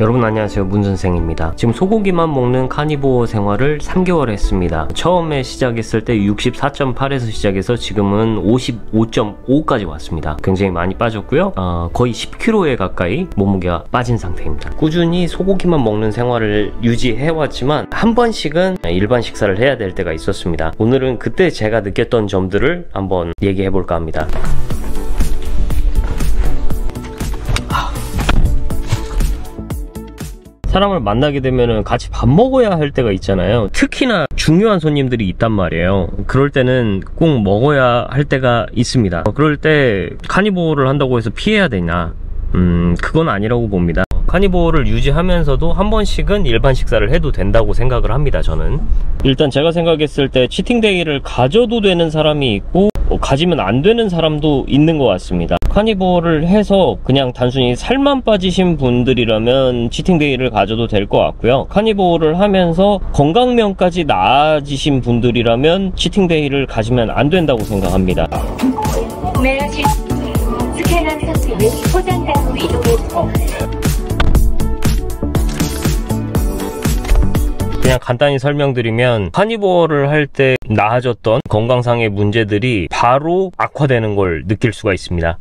여러분 안녕하세요, 문선생입니다. 지금 소고기만 먹는 카니보어 생활을 3개월 했습니다. 처음에 시작했을 때 64.8에서 시작해서 지금은 55.5까지 왔습니다. 굉장히 많이 빠졌고요. 거의 10kg에 가까이 몸무게가 빠진 상태입니다. 꾸준히 소고기만 먹는 생활을 유지해왔지만 한 번씩은 일반 식사를 해야 될 때가 있었습니다. 오늘은 그때 제가 느꼈던 점들을 한번 얘기해볼까 합니다. 사람을 만나게 되면 같이 밥 먹어야 할 때가 있잖아요. 특히나 중요한 손님들이 있단 말이에요. 그럴 때는 꼭 먹어야 할 때가 있습니다. 그럴 때 카니보어를 한다고 해서 피해야 되냐? 그건 아니라고 봅니다. 카니보어를 유지하면서도 한 번씩은 일반 식사를 해도 된다고 생각을 합니다. 저는 일단 제가 생각했을 때 치팅데이를 가져도 되는 사람이 있고 가지면 안 되는 사람도 있는 것 같습니다. 카니보어를 해서 그냥 단순히 살만 빠지신 분들이라면 치팅데이를 가져도 될 것 같고요. 카니보어를 하면서 건강면까지 나아지신 분들이라면 치팅데이를 가지면 안 된다고 생각합니다. 구매하신 스캔한 상품을 포장단으로 이동해주고 그냥 간단히 설명드리면 카니보어를 할 때 나아졌던 건강상의 문제들이 바로 악화되는 걸 느낄 수가 있습니다.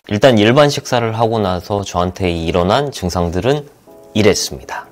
일단 일반 식사를 하고 나서 저한테 일어난 증상들은 이랬습니다.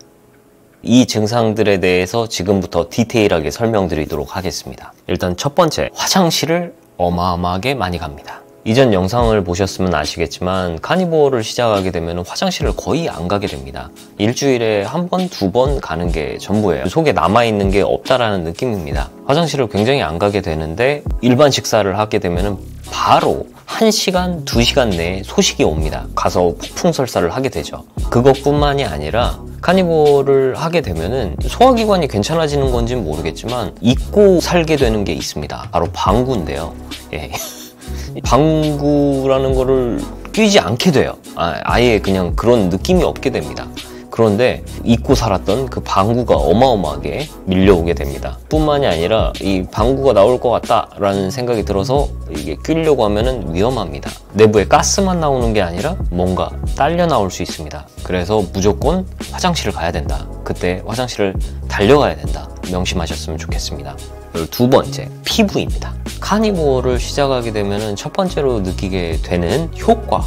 이 증상들에 대해서 지금부터 디테일하게 설명드리도록 하겠습니다. 일단 첫 번째, 화장실을 어마어마하게 많이 갑니다. 이전 영상을 보셨으면 아시겠지만 카니보어를 시작하게 되면 화장실을 거의 안 가게 됩니다. 일주일에 한 번, 두 번 가는 게 전부예요. 속에 남아있는 게 없다라는 느낌입니다. 화장실을 굉장히 안 가게 되는데 일반 식사를 하게 되면 바로 1시간, 2시간 내에 소식이 옵니다. 가서 폭풍설사를 하게 되죠. 그것뿐만이 아니라 카니보어를 하게 되면은 소화기관이 괜찮아지는 건지는 모르겠지만 잊고 살게 되는 게 있습니다. 바로 방구인데요. 예. 방구라는 거를 끼지 않게 돼요. 아예 그냥 그런 느낌이 없게 됩니다. 그런데 잊고 살았던 그 방구가 어마어마하게 밀려오게 됩니다. 뿐만이 아니라 이 방구가 나올 것 같다라는 생각이 들어서 이게 끼려고 하면은 위험합니다. 내부에 가스만 나오는 게 아니라 뭔가 딸려 나올 수 있습니다. 그래서 무조건 화장실을 가야 된다. 그때 화장실을 달려가야 된다. 명심하셨으면 좋겠습니다. 그리고 두 번째, 피부입니다. 카니보어를 시작하게 되면 첫 번째로 느끼게 되는 효과,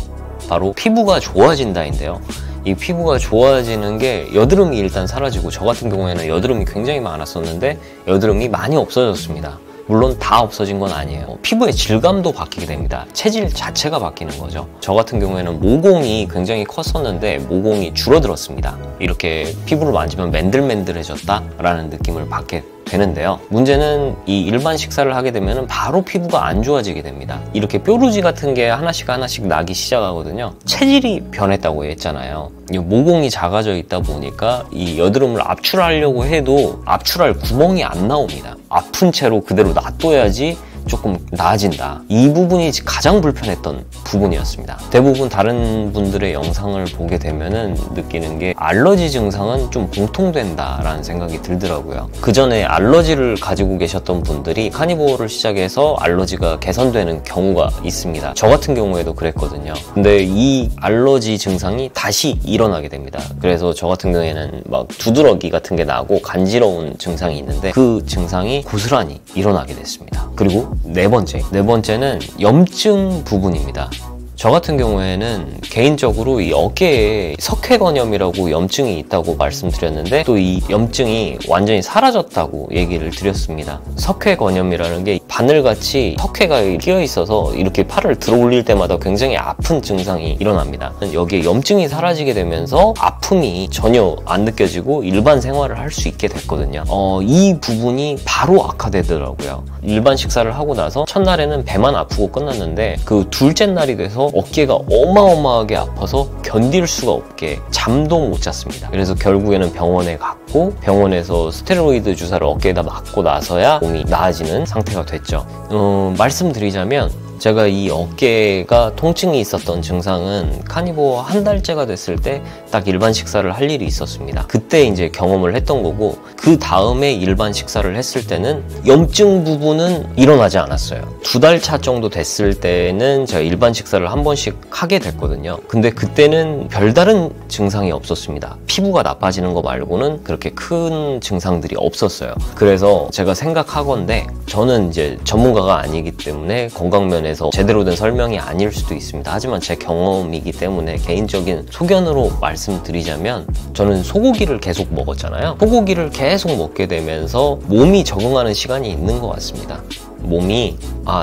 바로 피부가 좋아진다인데요. 이 피부가 좋아지는 게 여드름이 일단 사라지고, 저 같은 경우에는 여드름이 굉장히 많았었는데 여드름이 많이 없어졌습니다. 물론 다 없어진 건 아니에요. 피부의 질감도 바뀌게 됩니다. 체질 자체가 바뀌는 거죠. 저 같은 경우에는 모공이 굉장히 컸었는데 모공이 줄어들었습니다. 이렇게 피부를 만지면 맨들맨들해졌다라는 느낌을 받게 되는데요. 문제는 이 일반 식사를 하게 되면 바로 피부가 안 좋아지게 됩니다. 이렇게 뾰루지 같은 게 하나씩 나기 시작하거든요. 체질이 변했다고 했잖아요. 이 모공이 작아져 있다 보니까 이 여드름을 압출하려고 해도 압출할 구멍이 안 나옵니다. 아픈 채로 그대로 놔둬야지 조금 나아진다. 이 부분이 가장 불편했던 부분이었습니다. 대부분 다른 분들의 영상을 보게 되면은 느끼는 게 알러지 증상은 좀 공통된다라는 생각이 들더라고요. 그 전에 알러지를 가지고 계셨던 분들이 카니보어를 시작해서 알러지가 개선되는 경우가 있습니다. 저 같은 경우에도 그랬거든요. 근데 이 알러지 증상이 다시 일어나게 됩니다. 그래서 저 같은 경우에는 막 두드러기 같은 게 나고 간지러운 증상이 있는데 그 증상이 고스란히 일어나게 됐습니다. 그리고 네 번째는 염증 부분입니다. 저 같은 경우에는 개인적으로 이 어깨에 석회건염이라고 염증이 있다고 말씀드렸는데 또 이 염증이 완전히 사라졌다고 얘기를 드렸습니다. 석회건염이라는 게 바늘같이 석회가 끼어 있어서 이렇게 팔을 들어 올릴 때마다 굉장히 아픈 증상이 일어납니다. 여기에 염증이 사라지게 되면서 아픔이 전혀 안 느껴지고 일반 생활을 할 수 있게 됐거든요. 이 부분이 바로 악화되더라고요. 일반 식사를 하고 나서 첫날에는 배만 아프고 끝났는데 그 둘째 날이 돼서 어깨가 어마어마하게 아파서 견딜 수가 없게 잠도 못 잤습니다. 그래서 결국에는 병원에 갔고 병원에서 스테로이드 주사를 어깨에다 맞고 나서야 몸이 나아지는 상태가 됐죠. 말씀드리자면 제가 이 어깨가 통증이 있었던 증상은 카니보어 한 달째가 됐을 때 딱 일반 식사를 할 일이 있었습니다. 그때 이제 경험을 했던 거고, 그 다음에 일반 식사를 했을 때는 염증 부분은 일어나지 않았어요. 2달 차 정도 됐을 때는 제가 일반 식사를 한 번씩 하게 됐거든요. 근데 그때는 별다른 증상이 없었습니다. 피부가 나빠지는 거 말고는 그렇게 큰 증상들이 없었어요. 그래서 제가 생각하건대, 저는 이제 전문가가 아니기 때문에 건강면에서 제대로 된 설명이 아닐 수도 있습니다. 하지만 제 경험이기 때문에 개인적인 소견으로 말씀드리자면, 저는 소고기를 계속 먹었잖아요. 소고기를 계속 먹게 되면서 몸이 적응하는 시간이 있는 것 같습니다. 몸이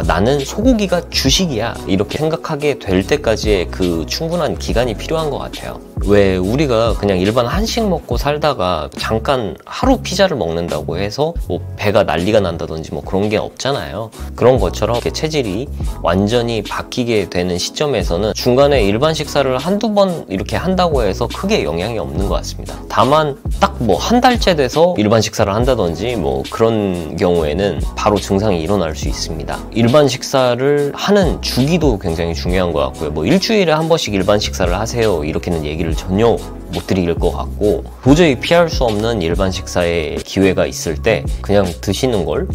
나는 소고기가 주식이야 이렇게 생각하게 될 때까지의 그 충분한 기간이 필요한 것 같아요. 왜 우리가 그냥 일반 한식 먹고 살다가 잠깐 하루 피자를 먹는다고 해서 뭐 배가 난리가 난다든지 뭐 그런 게 없잖아요. 그런 것처럼 이렇게 체질이 완전히 바뀌게 되는 시점에서는 중간에 일반 식사를 한두 번 이렇게 한다고 해서 크게 영향이 없는 것 같습니다. 다만 딱 뭐 한 달째 돼서 일반 식사를 한다든지 뭐 그런 경우에는 바로 증상이 일어날 수 있습니다. 일반 식사를 하는 주기도 굉장히 중요한 것 같고요. 뭐 일주일에 한 번씩 일반 식사를 하세요 이렇게는 얘기를 전혀 못 드릴 것 같고, 도저히 피할 수 없는 일반 식사의 기회가 있을 때 그냥 드시는 걸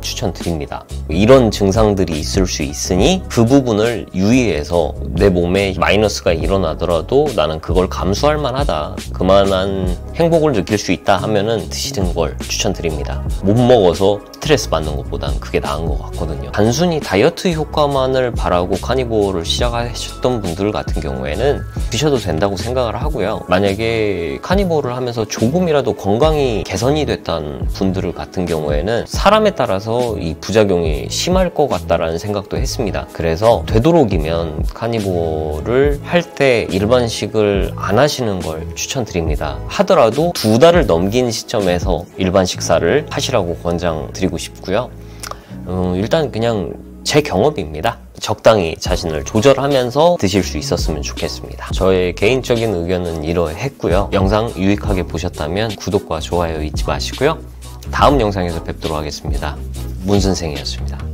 추천드립니다. 이런 증상들이 있을 수 있으니 그 부분을 유의해서 내 몸에 마이너스가 일어나더라도 나는 그걸 감수할 만하다, 그만한 행복을 느낄 수 있다 하면은 드시는 걸 추천드립니다. 못 먹어서 스트레스 받는 것보단 그게 나은 것 같거든요. 단순히 다이어트 효과만을 바라고 카니보어를 시작하셨던 분들 같은 경우에는 드셔도 된다고 생각을 하고요. 만약에 카니보어를 하면서 조금이라도 건강이 개선이 됐다는 분들 같은 경우에는 사람에 따라서 이 부작용이 심할 것 같다라는 생각도 했습니다. 그래서 되도록이면 카니보어를 할 때 일반식을 안 하시는 걸 추천드립니다. 하더라도 2달을 넘긴 시점에서 일반 식사를 하시라고 권장드리고 싶고요. 일단 그냥 제 경험입니다. 적당히 자신을 조절하면서 드실 수 있었으면 좋겠습니다. 저의 개인적인 의견은 이러했고요. 영상 유익하게 보셨다면 구독과 좋아요 잊지 마시고요. 다음 영상에서 뵙도록 하겠습니다. 문선생이었습니다.